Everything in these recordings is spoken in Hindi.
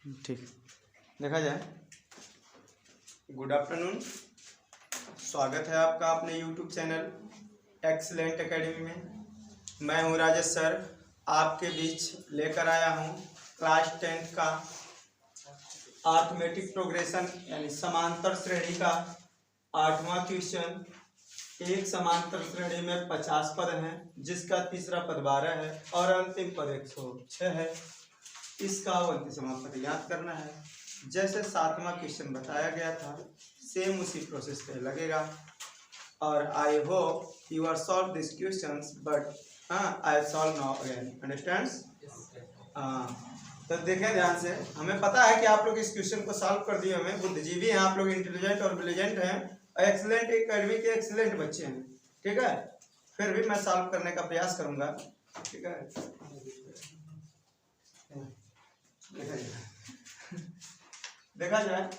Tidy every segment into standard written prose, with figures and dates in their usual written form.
ठीक, देखा जाए। गुड आफ्टरनून, स्वागत है आपका अपने यूट्यूब चैनल एक्सीलेंट एकेडमी में। मैं हूं राजेश सर, आपके बीच लेकर आया हूं क्लास 10 का अरिथमेटिक प्रोग्रेशन यानी समांतर श्रेणी का 8वां क्वेश्चन। एक समांतर श्रेणी में 50 पद हैं, जिसका तीसरा पद 12 है और अंतिम पद 106 है। इसका अवंतिसमा पद याद करना है। जैसे 7वां क्वेश्चन बताया गया था, सेम उसी प्रोसेस पे लगेगा। और I hope you are solve this questions, but I solve now again, understands? तो देखें ध्यान से, हमें पता है कि आप लोग इस क्वेश्चन को सॉल्व कर दिए, हमें बुद्धिजीवी हैं आप लोग, इंटेलिजेंट और ब्रिलिजेंट हैं, एक्सीलेंट एकेडमी के एक्सीलेंट बच्चे हैं, ठीक है। फिर भी मैं सॉल्व करने का प्रयास करूंगा, ठीक है। देखा जाए,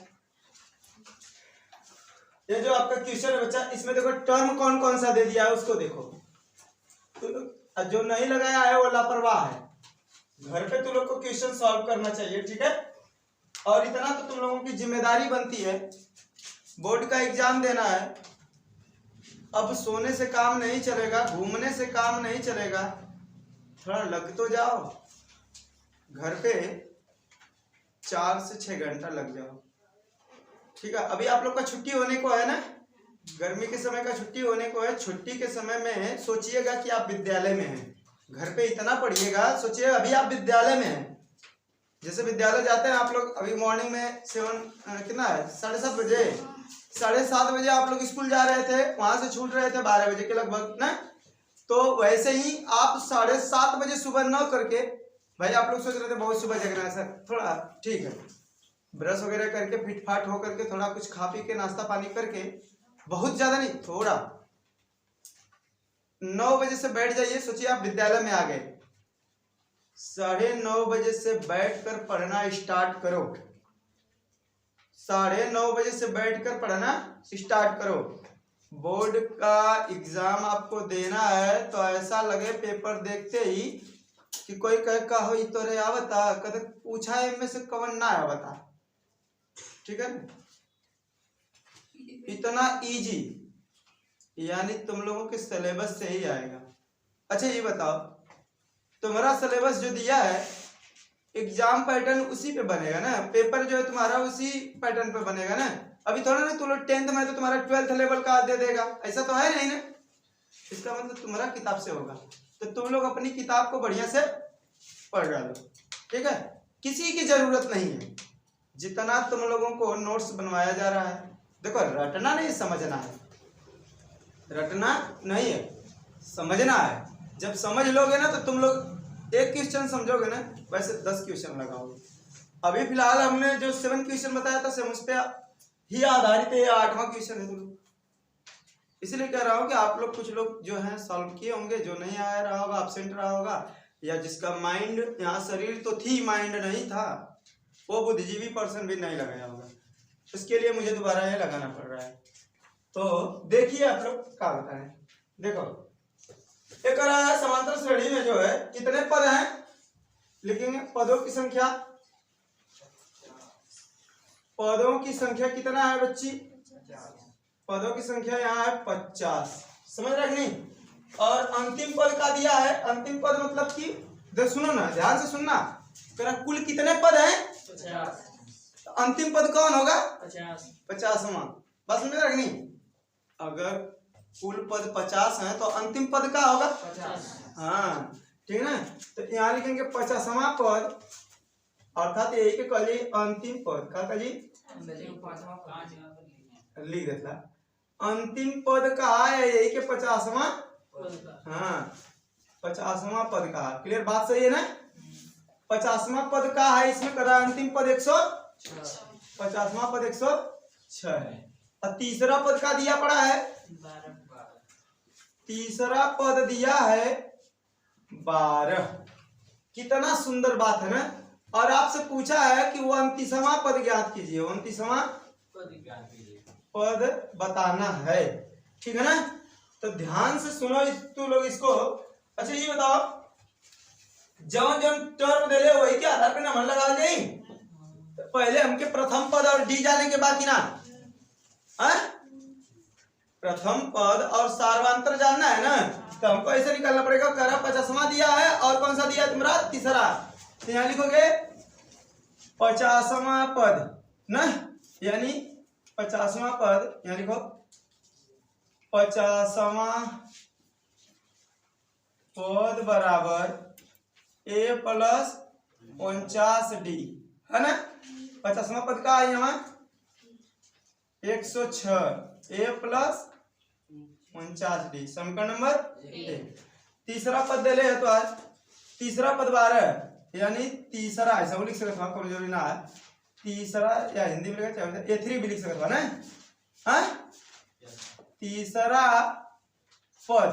ये जो आपका क्वेश्चन है बच्चा, इसमें देखो टर्म कौन कौन सा दे दिया है उसको देखो। तो जो नहीं लगाया है वो लापरवाह है। घर पे तुम लोग को क्वेश्चन सॉल्व करना चाहिए, ठीक है। और इतना तो तुम लोगों की जिम्मेदारी बनती है, बोर्ड का एग्जाम देना है। अब सोने से काम नहीं चलेगा, घूमने से काम नहीं चलेगा, थोड़ा लग तो जाओ। घर पे 4 से 6 घंटा लग जाओ, ठीक है। अभी आप लोग का छुट्टी होने को है ना, गर्मी के समय का छुट्टी होने को है। छुट्टी के समय में सोचिएगा कि आप विद्यालय में हैं, घर पे इतना पढ़िएगा। सोचिए अभी आप विद्यालय में हैं, जैसे विद्यालय जाते हैं आप लोग, अभी मॉर्निंग में 7 कितना है 7:30 बजे, 7:30 बजे आप लोग स्कूल जा रहे थे, वहां से छूट रहे थे 12 बजे के लगभग ना। तो वैसे ही आप 7:30 बजे सुबह न करके, भाई आप लोग सोच रहे थे बहुत सुबह जग रहा है सर, थोड़ा ठीक है, ब्रश वगैरह करके फिट फाट हो करके थोड़ा कुछ खा पी के नाश्ता पानी करके, बहुत ज्यादा नहीं, थोड़ा 9 बजे से बैठ जाइए। सोचिए आप विद्यालय में आ गए, 9:30 बजे से बैठकर पढ़ना स्टार्ट करो। 9:30 बजे से बैठकर पढ़ना स्टार्ट करो। बोर्ड का एग्जाम आपको देना है तो ऐसा लगे पेपर देखते ही कि कोई कहे कहो तो रे आवता, कदे पूछा इनमें से कवन ना आवता, ठीक है। इतना इजी, यानी तुम लोगों के सिलेबस से ही आएगा। अच्छा ये बताओ, तुम्हारा सिलेबस जो दिया है, एग्जाम पैटर्न उसी पे बनेगा ना, पेपर जो है तुम्हारा उसी पैटर्न पे बनेगा ना। अभी थोड़ा ना तुम लोग 10th में तो तुम्हारा 12th लेवल का दे देगा, ऐसा तो है नहीं ना। इसका मतलब तुम्हारा किताब से होगा, तो तुम लोग अपनी किताब को बढ़िया से पढ़ डालो, ठीक है। किसी की जरूरत नहीं है, जितना तुम लोगों को नोट्स बनवाया जा रहा है, देखो रटना नहीं समझना है, रटना नहीं है समझना है। जब समझ लोगे ना तो तुम लोग एक क्वेश्चन समझोगे ना, वैसे 10 क्वेश्चन लगाओगे। अभी फिलहाल हमने जो 7 क्वेश्चन बताया था, सेम उस पर ही आधारित है, 8वां क्वेश्चन है तुम लोग। इसलिए कह रहा हूँ कि आप लोग कुछ लोग जो है सॉल्व किए होंगे, जो नहीं आ रहा होगा, एब्सेंट रहा होगा, या जिसका माइंड यहाँ शरीर तो थी माइंड नहीं था, वो बुद्धिजीवी पर्सन भी नहीं लगाया होगा। उसके लिए मुझे दोबारा ये लगाना पड़ रहा है। तो देखिए आप लोग क्या बताएं। देखो एक रहा है समांतर श्रेणी में जो है कितने पद हैं, लिखेंगे पदों की संख्या। पदों की संख्या कितना है बच्ची? पदों की संख्या यहाँ है 50, समझ रहे नहीं। और अंतिम पद का दिया है, अंतिम पद मतलब कि देख सुनो ना, ध्यान से सुनना, कुल कितने पद हैं? 50। तो अंतिम पद कौन होगा? 50वां। बस समझ रहे नहीं। अगर कुल पद 50 हैं तो अंतिम पद का होगा 50। हाँ ठीक है ना। तो यहाँ लिखेंगे 50वां पद, अर्थात यही के कली अंतिम पद का कली लिख देता, अंतिम पद का है यही के 50वां। हाँ 50वां पद का, क्लियर बात सही है ना। 50वां पद का है, इसमें करा अंतिम पद 50वां पद 106 है। और तीसरा पद का दिया पड़ा है तीसरा पद दिया है 12। कितना सुंदर बात है ना। और आपसे पूछा है कि वो 29वां पद ज्ञात कीजिए, 29वां पद बताना है, ठीक है ना। तो ध्यान से सुनो तुम लोग इसको। अच्छा ये बताओ, जौन जौन टर्म दे ले वही के आधार पे नंबर लगा जाए, पहले हमके प्रथम पद और डी जाने के बाकी ना है? प्रथम पद और सार्वंतर जानना है ना, तो हमको ऐसे निकालना पड़ेगा। करा 50वां दिया है और कौन सा दिया है तुम्हारा? तीसरा। तो यहाँ लिखोगे 50वां पद ना, यानी 50वां पद, यहाँ लिखो 50वां पद बराबर a प्लस 49d है ना। 50वां पद का है यहाँ 106 a प्लस 49d, समीकरण नंबर 1। तीसरा पद दे ले तो आज तीसरा पद 12, यानी तीसरा ऐसा लिख सकते हो, कमजोरी ना है। तीसरा या हिंदी में लिखा A3 भी लिख सकते हो ना, हाँ? तीसरा पद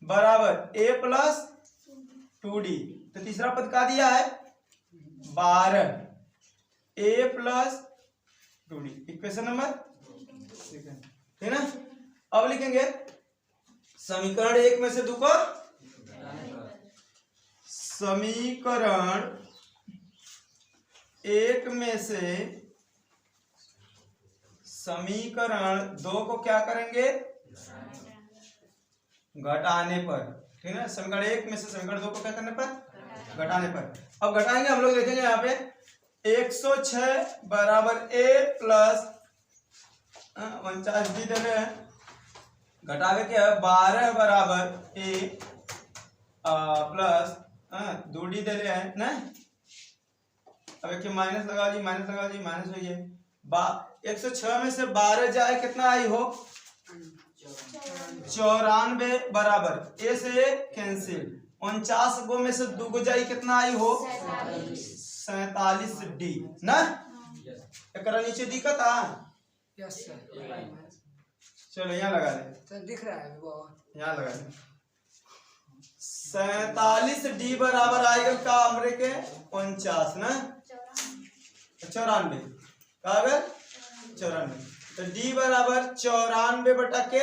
बराबर a प्लस 2d, तो तीसरा पद का दिया है 12 a plus 2d, equation number ठीक है ना। अब लिखेंगे समीकरण 1 में से 2 को, समीकरण 1 में से समीकरण 2 को क्या करेंगे? घटाने पर, ठीक है ना। समीकरण 1 में से समीकरण 2 को क्या करने पर? घटाने पर। अब घटाएंगे हम लोग, देखेंगे यहाँ पे 106 बराबर a प्लस 49d दे रहे हैं। घटावे के 12 बराबर a प्लस 2d दे रहे हैं ना। अब एक माइनस लगा ली, माइनस लगा ली, माइनस हो गया। 106 में से 12 जाए कितना आई हो? 94 बराबर a से कैंसिल, 49 गो में से 2 गो जाई कितना आई हो? 47d ना। एक नीचे दिक्कत आ, चलो यहाँ लगा दे, तो दिख रहा है वो, यहाँ लगा दे। 47d बराबर आएगा का हमरे के 49 ना, 94 का 94, तो d बराबर 94 बटा के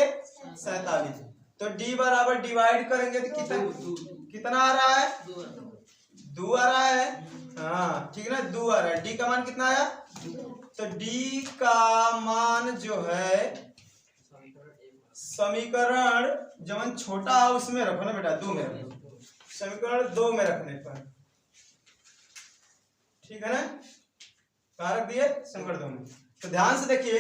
47, तो d बराबर डिवाइड करेंगे तो कितना आ रहा है? 2 आ रहा है, हाँ ठीक है ना, 2 आ रहा है। d का मान कितना आया? तो d का मान जो है समीकरण जब छोटा है उसमें रखो ना बेटा, 2 में रखो, समीकरण 2 में रखने पर, ठीक है ना। कहाँ रख दिए? समीकरण 2 में। तो ध्यान से देखिए,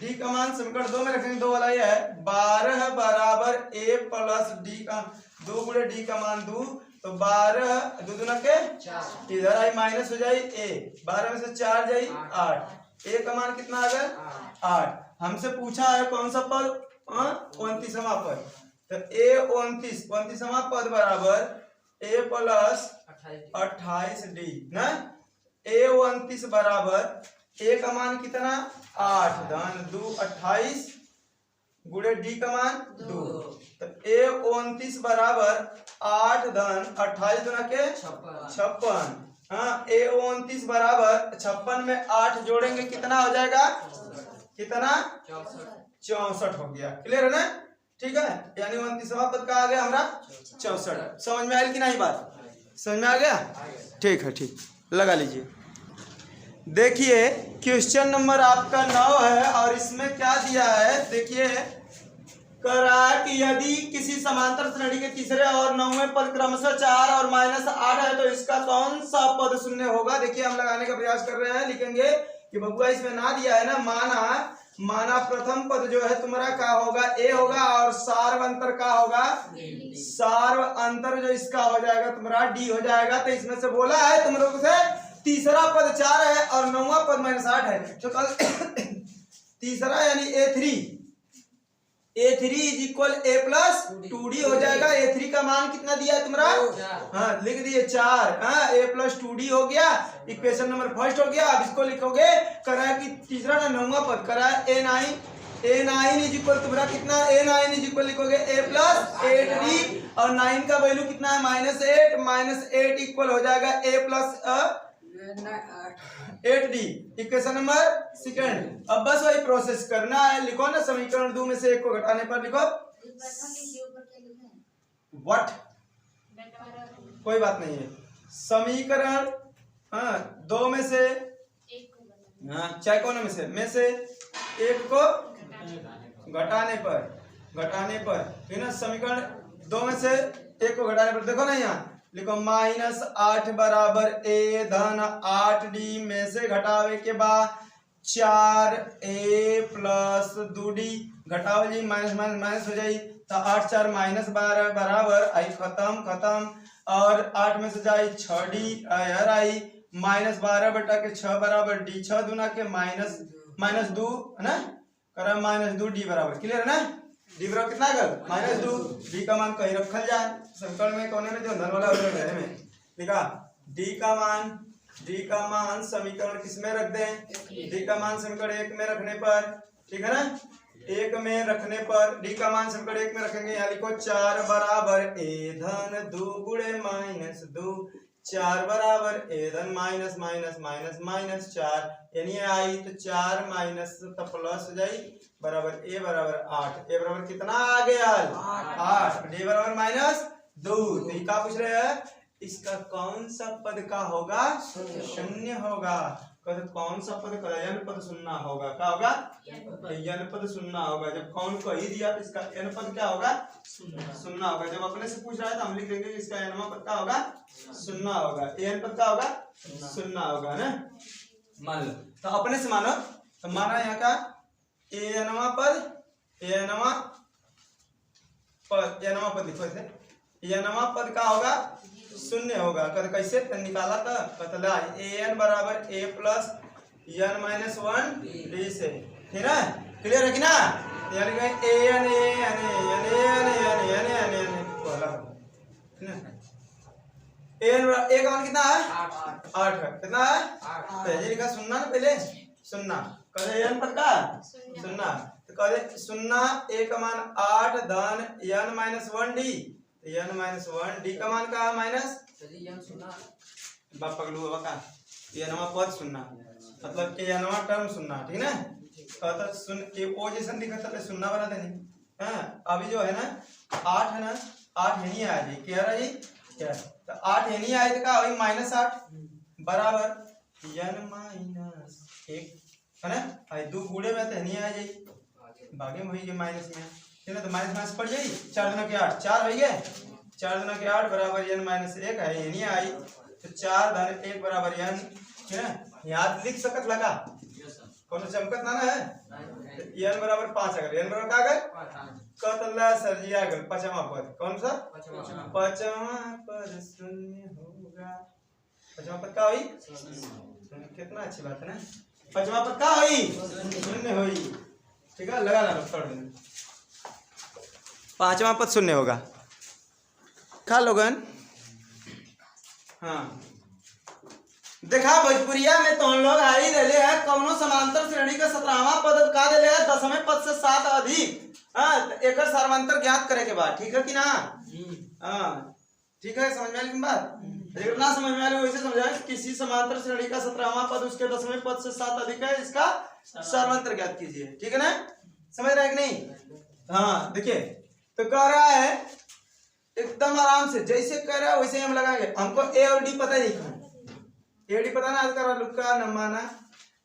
d का मान समीकरण 2 में रखेंगे, 2 वाला ये है 12 बराबर a प्लस d का 2 गुणे d का मान 2, तो 12 2 दूना के 4, इधर आई माइनस हो जाए a, 12 में से 4 जाए 8, a का मान कितना आ गया? 8। हमसे पूछा है कौन सा पद? 29वां पद, तो a 29वां पद बराबर a प्लस 28d ना। a 29 बराबर a का मान कितना? 8 धन 2 28 गुणे d का मान 2, तो a 29 बराबर 8 धन 28 दुना के 56, हाँ a 29 बराबर 56 में 8 जोड़ेंगे कितना हो जाएगा? कितना? 64 हो गया। क्लियर है ना, ठीक है। यानी 29वां पद का आ गया हमारा 64। समझ में आया कि नहीं बात? समझ में आ गया? ठीक है, ठीक, लगा लीजिए। देखिए क्वेश्चन नंबर आपका 9 है और इसमें क्या दिया है, देखिए करा कि यदि किसी समांतर श्रेणी के तीसरे और 9वें पद क्रमशः 4 और -8 है तो इसका कौन सा पद शून्य होगा। देखिए हम लगाने का प्रयास कर रहे हैं, लिखेंगे कि बबुआ इसमें ना दिया है ना, माना प्रथम पद जो है तुम्हारा क्या होगा? a होगा और सार्व अंतर का होगा? सार्व अंतर जो इसका हो जाएगा तुम्हारा d हो जाएगा। तो इसमें से बोला है तुम लोग से तीसरा पद 4 है और 9वां पद -8 है, तो कल तीसरा यानी a3 is equal a plus 2d हो जाएगा। a3 का मान कितना दिया है तुम्हारा? हाँ लिख दिए 4, हाँ a प्लस 2d हो गया, इक्वेशन नंबर फर्स्ट हो गया। अब इसको लिखोगे करा कि तीसरा ना 9वां पद करा a9 इज इक्वल तुम्हारा कितना? a9 इज इक्वल लिखोगे a प्लस 8d और 9 का वैल्यू कितना है? -8 इक्वल हो जाएगा a plus 8d, equation number second. अब बस वही प्रोसेस करना है, लिखो ना समीकरण 2 में से 1 को घटाने पर लिखो व्हाट, कोई बात नहीं है। समीकरण 2 में से चाहे कौन में से एक को घटाने पर ठीक है ना। समीकरण 2 में से एक को घटाने पर देखो ना यहाँ लिखो -8 बराबर a धन 8d में से घटावे के बाद 4a प्लस 2d घटाओ जी माइनस माइनस माइनस हो जाई तो 8 4 -12 बराबर आई खत्म और 8 में से जाई 6d यार आई -12 बटा के 6 बराबर d 6 दूना के -2 है ना करा -2d बराबर क्लियर है ना। डी बराबर कितना गल -2 डी का मान कहीं रखल जाए समीकरण में कोने में जो धन वाला है में लिखा डी का मान समीकरण किस में रख दें डी का मान समीकरण 1 में रखने पर ठीक है ना 1 में रखने पर डी का मान समीकरण 1 में रखेंगे यहाँ लिखो 4 बराबर a धन 2 गुणे -2 4 बराबर a धन -4 यानी आई तो 4 माइनस तो प्लस हो जाई बराबर a बराबर 8 a बराबर कितना आ गया 8 d बराबर -2 तो ये क्या पूछ रहे हैं इसका कौन सा पद का होगा शून्य होगा कौन सा पद का n पद शून्य होगा क्या होगा n पद शून्य होगा। जब कौन को ही दिया तो इसका n पद क्या होगा शून्य होगा। जब अपने से पूछ रहा है तो हम लिख देंगे इसका n पद क्या होगा शून्य होगा n पद क्या होगा शून्य होगा ना। मान लो तो अपने से मानो तो माना यहाँ का एनवा पद लिखो इसे एनवा पद का होगा शून्य होगा कर कैसे निकाला था पतला an बराबर a plus n minus 1 d से ठीक है क्लियर है कि ना। यानी कि a का मान कितना है 8 है कितना है पहले लिखा शून्य ना पहले शून्य करे n पद का शून्य तो करे शून्य a का मान 8 धन n minus 1 d n minus 1 d का मान का माइनस बाप पगलू बाबा का nवा पद शून्य मतलब nवा टर्म शून्य ठीक ना तो शून्य के ओ जैसा दिखता है शून्य बना देनी हां अभी जो है ना 8 है ना 8 है नहीं आ जाए क्या रहा जी क्या तो 8 है नहीं आए तो क्या होई -8 बराबर n माइनस 1 है ना आई 2 गुणे में तो नहीं आ जाए भागे में होई माइनस में ठीक है तो माइनस माइनस पड़ जाई 4 दूना के 8 4 हो गए 4 दूना के 8 बराबर n माइनस 1 है नहीं आई तो 4 धन 1 बराबर n ठीक है याद लिख सकत लगा कौन चमकत ना है तो n बराबर 5 अगर n बराबर का गए कतला सर जी आ गए पांचवा पद कौन सा पांचवा पद शून्य होगा पांचवा पद का हुई कितना अच्छी बात है ना पांचवा पद का हुई शून्य हुई ठीक है लगा ला छोड़ देना पांचवा पद शून्य होगा खा लोगन हाँ देखा भोजपुरिया में तो हम लोग आई रहे हैं कौनो समांतर श्रेणी का 17वां पद का दे ले 10वें पद से 7 अधिक हां एक सार्वंतर ज्ञात करे के बाद ठीक है कि ना हां ठीक है समझ में आई बात अगर ना समझ में आ रही वैसे समझाएं किसी समांतर श्रेणी का 17वां पद उसके 10वें पद से 7 अधिक है इसका सार्वंतर ज्ञात कीजिए ठीक है ना समझ रहे हैं कि नहीं हाँ देखिए तो कह रहा है एकदम आराम से जैसे कह रहा है वैसे ही हम लगाएंगे हमको ए और डी पता नहीं है ए डी पता ना आज करा लुक्का न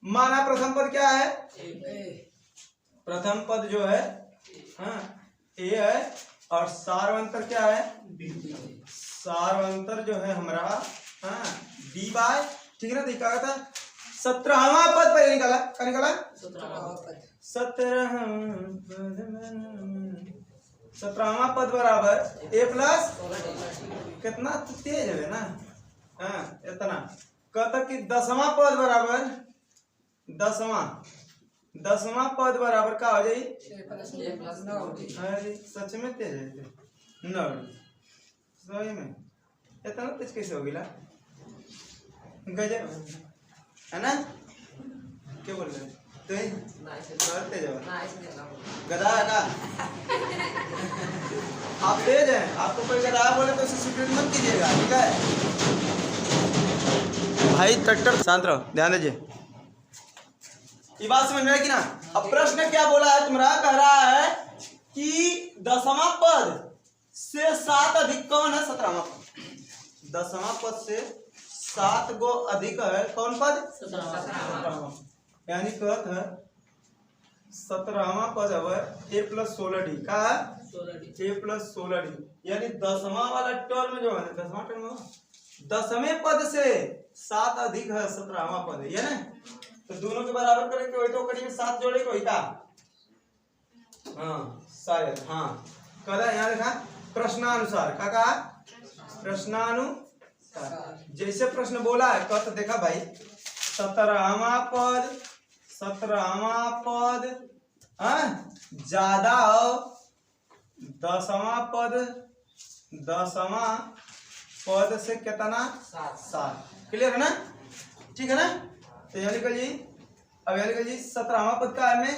माना प्रथम पद क्या है प्रथम पद जो है हाँ ए है और सार्वंतर क्या है सार्वंतर जो है हमारा हाँ डी बाय ठीक है ना दिखा था 17वां पद पहले निकाला क्या निकाला 17वां पद बराबर a प्लस कितना तेज है ना हाँ इतना कहता कि 10वां पद बराबर 10वां पद बराबर क्या हो जाए अरे सच में तेज है 9 सही में इतना तेज कैसे हो गया गजब है ना क्या बोल रहे तो तेज गधा है का आप तेज हैं आपको कोई गधा बोले तो उसे स्वीकृत मत कीजिएगा ठीक है भाई ट्रैक्टर शांत रहो ध्यान दीजिए ये बात समझ में है कि ना। अब प्रश्न क्या बोला है तुम्हारा कह रहा है कि 10वां पद से 7 अधिक कौन है 17वां पद 10वां पद से 7 गो अधिक है कौन पद 17वां यानी कहत है 17वां पद है a + 16d का a + 16d यानी 10वां वाला टर्म जो है 10वां टर्म 10वें पद से 7 अधिक है 17वां पद है ना। तो दोनों के बराबर करेंगे वही तो करीब 7 जोड़े कोई का हाँ शायद हाँ कदा यहाँ लिखा प्रश्नानुसार का कहा प्रश्नानुसार जैसे प्रश्न बोला है कत देखा भाई 17वां पद ज्यादा हो 10वां पद से कितना 7 क्लियर है ना ठीक है ना। तो यहाँ लिखा जी अब यहाँ लिखा जी 17वां पद का में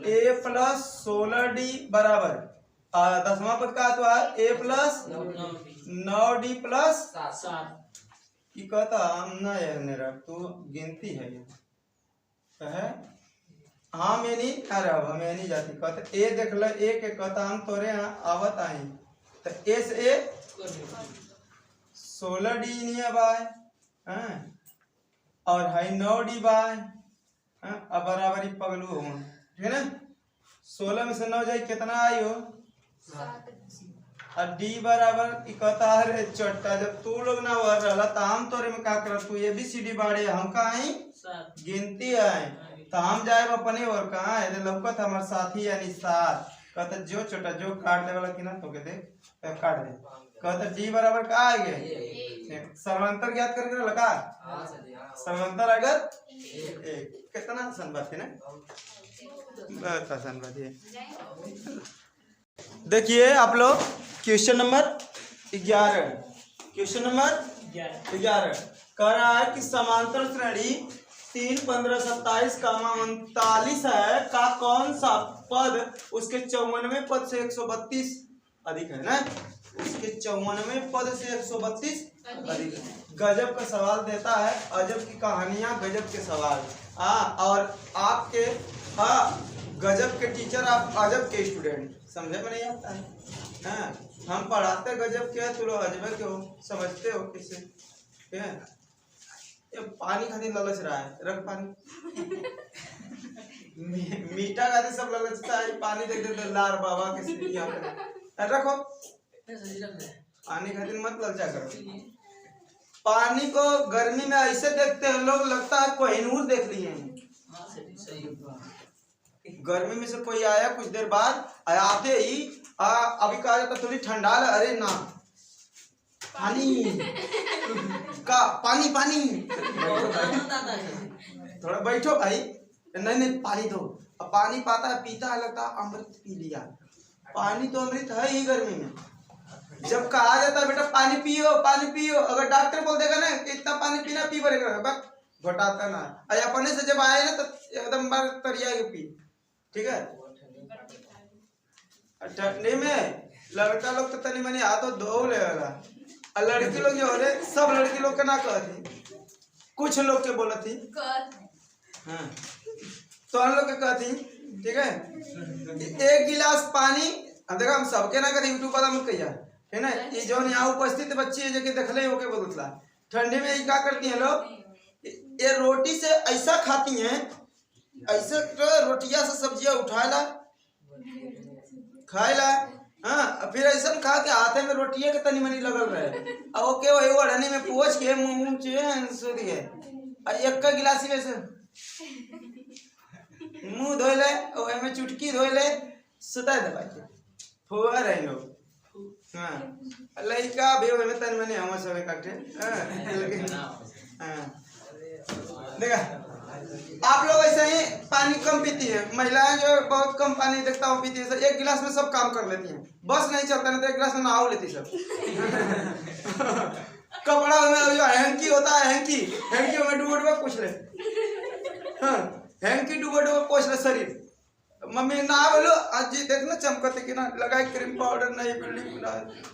a + 16d बराबर 10वां पद का तो a + 9d + 7 की कहता हम ना मेरा तू गिनती है ये हाँ मैं नहीं आ रहा हमें नहीं जाती कहते ए देख लो ए के कहता हम तोरे यहाँ आवत आई तो ए से 16d नहीं है बाय और है 9d बाय अब बराबर ही पगलू हो ठीक है ना 16 में से 9 जाए कितना आई हो 7 और डी बराबर कहता है चट्टा जब तू लोग ना वर रहा तो हम तोरे में का कर तू ABCD बाड़े हम कहा गिनती है तो हम जाए अपने और कहा है लौकत हमारे साथी यानी 7 कहते जो छोटा जो काट दे वाला कि ना तो कहते काट दे कहते डी बराबर का आ गया समांतर ज्ञात करके लगा समांतर अगर कितना आसान बात है ना बहुत आसान बात है। देखिए आप लोग क्वेश्चन नंबर 11 कह रहा है कि समांतर श्रेणी 3, 15, 27, 39 है का कौन सा पद उसके 54वें पद से 132 अधिक है ना उसके 54वें पद से 132 अधिक है। गजब का सवाल देता है अजब की कहानियां गजब के सवाल और आपके गजब के टीचर आप अजब के स्टूडेंट समझे में नहीं आता है हम पढ़ाते गजब के तुम लोग अजब के हो समझते हो किसे क्या ये पानी खाती ललच रहा है रख पानी मीठा खाते सब ललचता है पानी देख देते लार बाबा किसी रखो पानी खाती मत ललचा करो पानी को गर्मी में ऐसे देखते हैं लोग लगता है कोहिनूर देख लिए हैं गर्मी में से कोई आया कुछ देर बाद आते ही अभी कहा जाता थोड़ी ठंडा अरे ना पानी का पानी थोड़ा बैठो भाई नहीं पानी दो अब पानी पाता है पीता है लगता है अमृत पी लिया पानी तो अमृत है ही गर्मी में जब कहा जाता है बेटा पानी पियो अगर डॉक्टर बोल देगा ना कि इतना पानी पीना पी पड़ेगा घटाता ना अरे अपने से जब आए ना तो एकदम बार तरिया के पी ठीक है। ठंडी में लड़का लोग तो तनी मनी हाथों धो लेगा और लड़की लोग जो हो सब लड़की लोग के ना कहती कुछ लोग के बोलती हाँ तो हम लोग के कहती ठीक है 1 गिलास पानी अब देखो हम सबके ना कहते यूट्यूब पर हम कहिया है ना ये जो यहाँ उपस्थित बच्ची है जो कि देख ले ओके बोलता ठंडी में ये क्या करती हैं लोग ये रोटी से ऐसा खाती हैं ऐसे तो रोटिया से सब्जियां उठा ला खाए ला हाँ फिर ऐसा खा के हाथे में रोटिया के तनी मनी लगल रहे अब ओके वही ओढ़नी में पोछ के मुंह सो दिए एक का गिलासी में से मुंह धो ले वही में चुटकी धो ले सुता दबा के फुआ रहे लोग हाँ लड़का भी वही में तनी मनी हम सब काटे हाँ देखा आप लोग ऐसे ही पानी कम पीती है महिलाएं जो बहुत कम पानी देखता हूँ पीती है सर 1 गिलास में सब काम कर लेती हैं बस नहीं चलता नहीं तो 1 गिलास में नहा लेती सब कपड़ा में हैंकी होता है हैंकी में डूबो पूछ ले हैंकी डूबो पूछ ले शरीर मम्मी ना बोलो आज जी देखना चमकते कि ना लगाए क्रीम पाउडर नई बिल्डिंग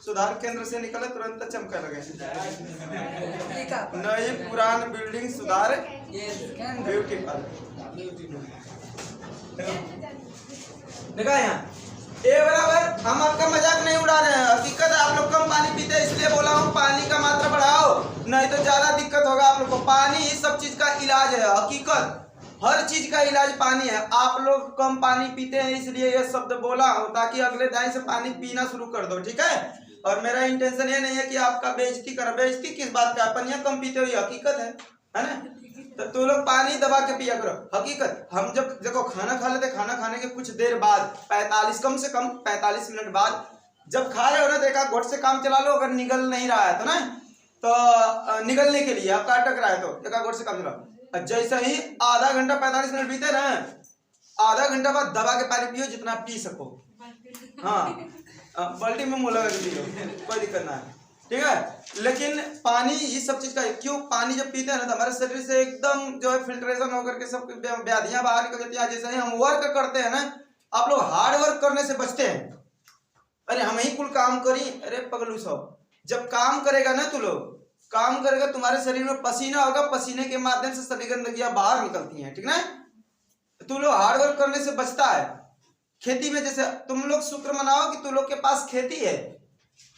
सुधार केंद्र से निकले तुरंत चमका लगे नई पुरान बिल्डिंग सुधार ब्यूटी पार्लर देखा यहाँ ए बराबर हम आपका मजाक नहीं उड़ा रहे हैं हकीकत है आप लोग कम पानी पीते हैं इसलिए बोला हूँ पानी का मात्रा बढ़ाओ नहीं तो ज्यादा दिक्कत होगा आप लोग को पानी इस सब चीज का इलाज है हकीकत हर चीज का इलाज पानी है। आप लोग कम पानी पीते हैं इसलिए ये शब्द बोला हूं, ताकि अगले टाइम से पानी पीना शुरू कर दो, ठीक है। और मेरा इंटेंशन ये नहीं है कि आपका बेइज्जती कर, बेइज्जती किस बात का, पनिया कम पीते हो ये हकीकत है ना। तो तू लोग पानी दबा के पिया करो, हकीकत। हम जब देखो खाना खा लेते, खाना खाने के कुछ देर बाद 45 कम से कम 45 मिनट बाद जब खा रहे हो ना, देखा घोट से काम चला लो, अगर निगल नहीं रहा है तो ना, तो निगलने के लिए आपका अटक रहा है तो देखा घोट से काम चलाओ। जैसे ही आधा घंटा 45 मिनट बीते ना, आधा घंटा बाद दबा के पानी पियो जितना पी सको। हाँ बाल्टी में मुँह लगा के पी लो, कोई दिक्कत ना है, ठीक है। लेकिन पानी ये सब चीज का क्यों, पानी जब पीते हैं ना तो हमारे शरीर से एकदम जो है फिल्ट्रेशन होकर के सब व्याधियां बाहर निकल जाती है। जैसे ही हम वर्क करते हैं ना, आप लोग हार्ड वर्क करने से बचते हैं। अरे हम ही कुल काम करी, अरे पगलू सब, जब काम करेगा ना तू लोग, काम करेगा तुम्हारे शरीर में पसीना होगा, पसीने के माध्यम से सभी गंदगियां बाहर निकलती हैं, ठीक ना। तू लोग हार्ड वर्क करने से बचता है। खेती में जैसे तुम लोग शुक्र मनाओ कि तू लोग के पास खेती है।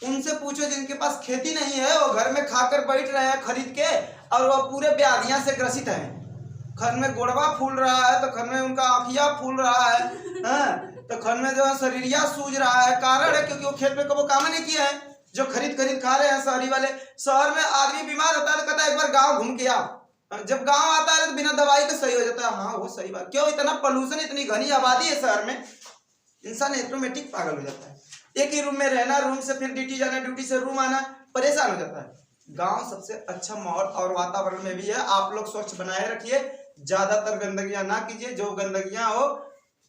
उनसे पूछो जिनके पास खेती नहीं है, वो घर में खाकर बैठ रहे हैं खरीद के, और वो पूरे व्याधियां से ग्रसित हैं। घर में गोड़वा फूल रहा है तो घर में उनका आँखिया फूल रहा है, तो घर में जो है शरीरिया सूझ रहा है। कारण है क्योंकि वो खेत में कभी काम नहीं किया है, जो खरीद खरीद खा रहे हैं शहरी वाले। शहर में आदमी बीमार होता है तो कहता है एक बार गांव घूम के आओ, जब गांव आता है तो बिना दवाई के सही हो जाता है। हाँ वो सही बात, क्यों, इतना पोल्यूशन, इतनी घनी आबादी है शहर में, इंसान ऑटोमेटिक पागल हो जाता है। एक ही रूम में रहना, रूम से फिर ड्यूटी जाना, ड्यूटी से रूम आना, परेशान हो जाता है। गांव सबसे अच्छा माहौल और वातावरण में भी है। आप लोग स्वच्छ बनाए रखिए, ज्यादातर गंदगियां ना कीजिए। जो गंदगियां हो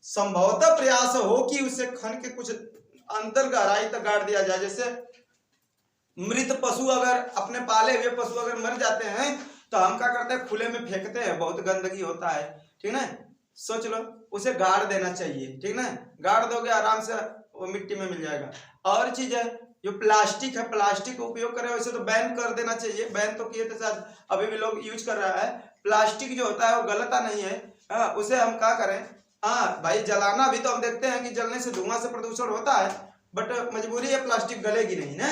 संभवतः प्रयास हो कि उसे खन के कुछ अंतर गहराई तक गाड़ दिया जाए। जैसे मृत पशु, अगर अपने पाले हुए पशु अगर मर जाते हैं तो हम क्या करते हैं, खुले में फेंकते हैं, बहुत गंदगी होता है, ठीक ना। सोच लो, उसे गाड़ देना चाहिए, ठीक ना। गाड़ दोगे आराम से वो मिट्टी में मिल जाएगा। और चीज है जो प्लास्टिक है, प्लास्टिक का उपयोग करें वैसे तो बैन कर देना चाहिए। बैन तो किए थे शायद, अभी भी लोग यूज कर रहा है। प्लास्टिक जो होता है वो गलता नहीं है, उसे हम क्या करें, हाँ भाई जलाना भी तो हम देखते हैं कि जलने से धुआं से प्रदूषण होता है, बट मजबूरी है, प्लास्टिक गलेगी नहीं ना।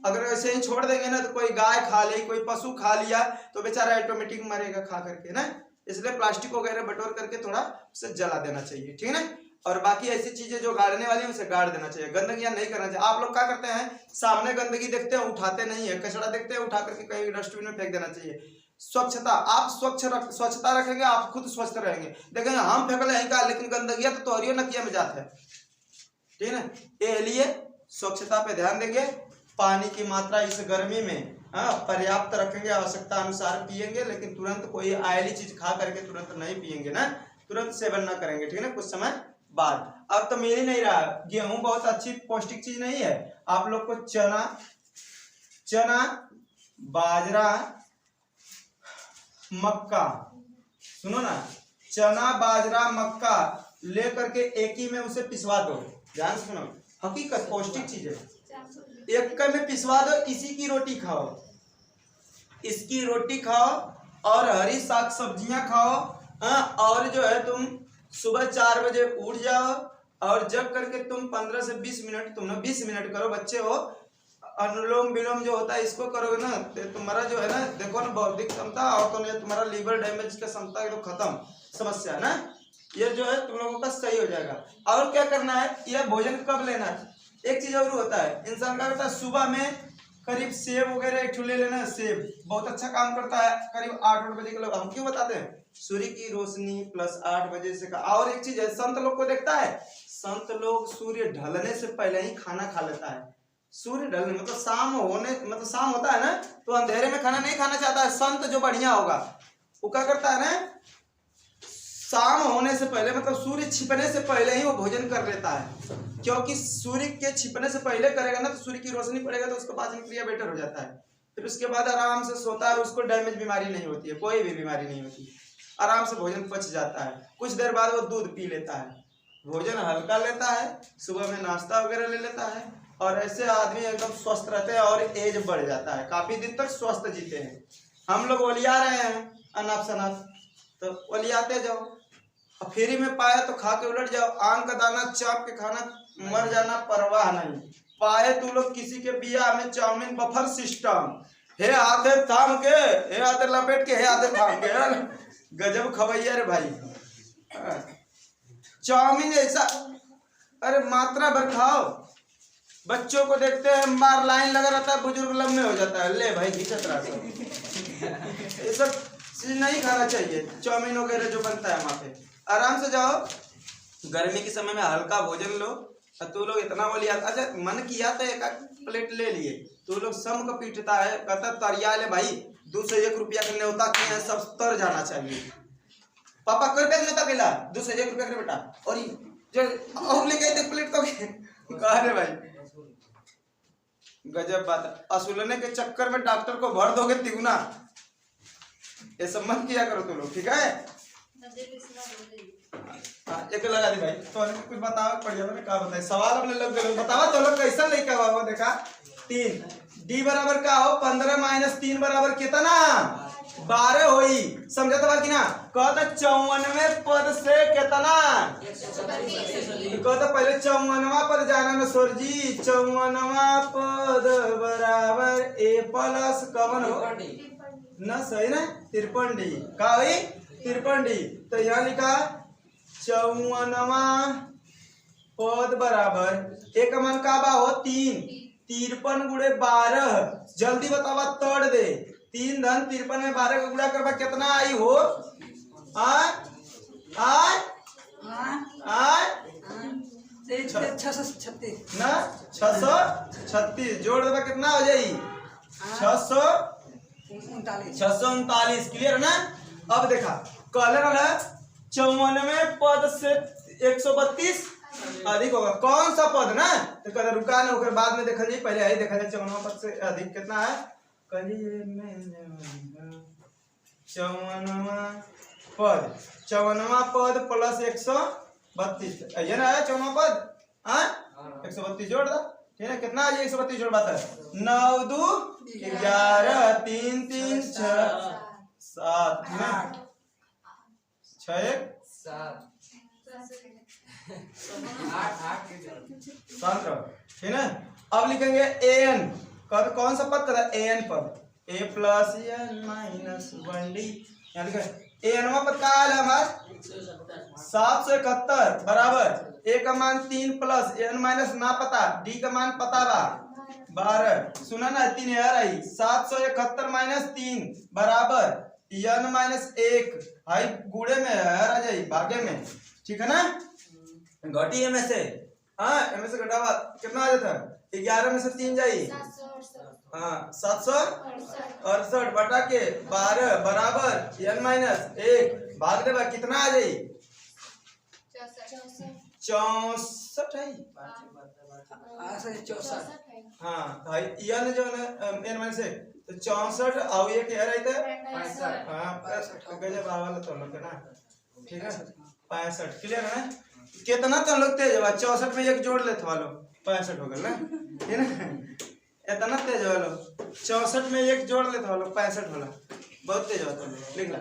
अगर ऐसे ही छोड़ देंगे ना तो कोई गाय खा ले, कोई पशु खा लिया तो बेचारा ऑटोमेटिक मरेगा खा करके ना। इसलिए प्लास्टिक वगैरह बटोर करके थोड़ा उसे जला देना चाहिए, ठीक है ना। और बाकी ऐसी चीजें जो गाड़ने वाली है उसे गाड़ देना चाहिए, गंदगियां नहीं करना चाहिए। आप लोग क्या करते हैं, सामने गंदगी देखते हैं उठाते नहीं है, कचरा देखते हैं उठा करके कहीं डस्टबिन में फेंक देना चाहिए। स्वच्छता, आप स्वच्छता रखेंगे, आप खुद स्वस्थ रहेंगे। देखेंगे हम फेंक ले का, लेकिन गंदगियां तो तोहरियो नकिया में जात है, ठीक है ना। ये लिए स्वच्छता पे ध्यान देंगे। पानी की मात्रा इस गर्मी में पर्याप्त रखेंगे, आवश्यकता अनुसार पिएंगे, लेकिन तुरंत कोई आयली चीज खा करके तुरंत नहीं पिएंगे ना, तुरंत सेवन ना करेंगे, ठीक है ना, कुछ समय बाद। अब तो मिल ही नहीं रहा, गेहूं बहुत अच्छी पौष्टिक चीज नहीं है। आप लोग को चना बाजरा मक्का, सुनो ना, चना बाजरा मक्का ले करके एक ही में उसे पिसवा दो, ध्यान सुनो, हकीकत पौष्टिक चीज है। एक में पिसवा दो, इसी की रोटी खाओ, इसकी रोटी खाओ और हरी साग सब्जियां खाओ। और जो है तुम सुबह 4 बजे उठ जाओ और जग करके तुम 15 से 20 मिनट, तुम 20 मिनट करो, बच्चे हो, अनुलोम विलोम जो होता है इसको करोगे ना तो तुम्हारा जो है ना, देखो ना, बौद्धिक क्षमता और तो नहीं तुम्हारा लीवर डैमेज का क्षमता तो खत्म समस्या ना, ये जो है तुम लोगों का सही हो जाएगा। और क्या करना है, यह भोजन कब लेना है, एक चीज और होता है, इंसान का करता है सुबह में करीब सेब वगैरह एक ले लेना। सेब बहुत अच्छा काम करता है, करीब 8 बजे के लोग, हम क्यों बताते हैं, सूर्य की रोशनी प्लस 8 बजे से का। और एक चीज है, संत लोग को देखता है, संत लोग सूर्य ढलने से पहले ही खाना खा लेता है। सूर्य ढलने मतलब शाम होने, मतलब शाम होता है ना तो अंधेरे में खाना नहीं खाना चाहता है। संत जो बढ़िया होगा वो क्या करता है ना, शाम होने से पहले मतलब सूर्य छिपने से पहले ही वो भोजन कर लेता है, क्योंकि सूर्य के छिपने से पहले करेगा ना तो सूर्य की रोशनी पड़ेगा तो उसको पाचन क्रिया बेटर हो जाता है। फिर उसके बाद आराम से सोता है, उसको डैमेज बीमारी नहीं होती है, कोई भी बीमारी नहीं होती, आराम से भोजन पच जाता है। कुछ देर बाद वो दूध पी लेता है, भोजन हल्का लेता है, सुबह में नाश्ता वगैरह ले लेता है, और ऐसे आदमी एकदम स्वस्थ रहते हैं और एज बढ़ जाता है, काफी दिन तक स्वस्थ जीते हैं। हम लोग ओलिया रहे हैं अनाप शनाप, तो ओलियाते जाओ, और फ्री में पाए तो खा के उलट जाओ, आम का दाना चाप के खाना, मर जाना परवाह नहीं। पाए तू लोग किसी के बिया में चाउमीन बफर सिस्टम, हे हाथे थाम के, हे हाथे लपेट के, हे हाथे थाम के, गजब खवैया रे भाई। चाउमीन ऐसा, अरे मात्रा भर खाओ। बच्चों को देखते हैं बार लाइन लगा रहता है, बुजुर्ग लम्बे हो जाता है। ले भाई घिचत रहा सब। ये सब चीज नहीं खाना चाहिए। चाउमीन वगैरह जो बनता है वहाँ पे आराम से जाओ, गर्मी के समय में हल्का भोजन लो। तू लोग इतना बोलिए, अच्छा मन किया तो एक प्लेट ले लिए। तू लोग सम का पीटता है, कहता तरिया ले भाई 2 से 1 रुपया के न्योता किए हैं, सब तर जाना चाहिए। पापा कोई रुपया न्योता मिला 2 से 1 रुपया के बेटा, और जो लेके आए प्लेट तो कहा रे भाई गजब बात है। असूलने के चक्कर में डॉक्टर को भर दोगे तिगुना। ये सब मत किया करो तुम लोग, ठीक है। एक लगा दे भाई। तो कुछ बताओ पढ़िया मैंने क्या बताया, सवाल अपने लोग बतावा तो लोग कैसा नहीं क्या हुआ देखा। 3 डी बराबर का हो 15 - 3 बराबर कितना 12 होई। समझा था कि ना। कहता 54वें पद से कितना, कहता पहले 54वां पद जाना ना सर जी। 54वां पद बराबर a प्लस कवन हो ना, सही ना 53 डी का हुई 53 डी। तो यहाँ लिखा 54वां पद बराबर एक मन का बा हो 3, 53 गुणे 12। जल्दी बतावा तोड़ दे। 3 धन 53 में 12 का गुणा करवा कितना आई हो। आ 636 जोड़ देवा कितना हो जाई 639। क्लियर ना। अब देखा कहले रहा 54वें पद से 132 अधिक होगा। कौन सा पद ना, तो कहते रुका ना होकर बाद में देखा जाए, पहले आई देखा जाए 54वां पद से अधिक कितना है। 54वां पद प्लस 132 ये ना है 54वां पद 132 जोड़ दो, ठीक है। कितना है 132 जोड़ बात है 9 2 11 3 3 6 7 6 1 7 ठीक है। अब लिखेंगे an। कौन सा पद कहता है an पद a plus n minus 1d। यहाँ लिखे an पद का है हमारा 771 बराबर a का मान 3 प्लस n माइनस ना पता d का मान पता बा 12। सुना ना 3 यार आई 771 माइनस 3 बराबर n माइनस 1 हाई गुड़े में यार आ जाए भागे में, ठीक है ना। घटी में से में से घटावा कितना आ जाता है 11 में से 3 जाई 768 बटा के 12 बराबर n माइनस 1 भाग देगा कितना आ जाई 64 है। हाँ भाई n जो n माइनस 1 तो 64 और ये क्या रहता है 65। हाँ गजब आवाज तो लोग ना, ठीक है 65। क्लियर है ना। कितना तो लोग तेज बा 64 में एक जोड़ लेते वालो 65 हो गल ना, ठीक है। इतना तेज वालो 64 में एक जोड़ लेते वालो 65 होला। बहुत तेज होता है। लिख ला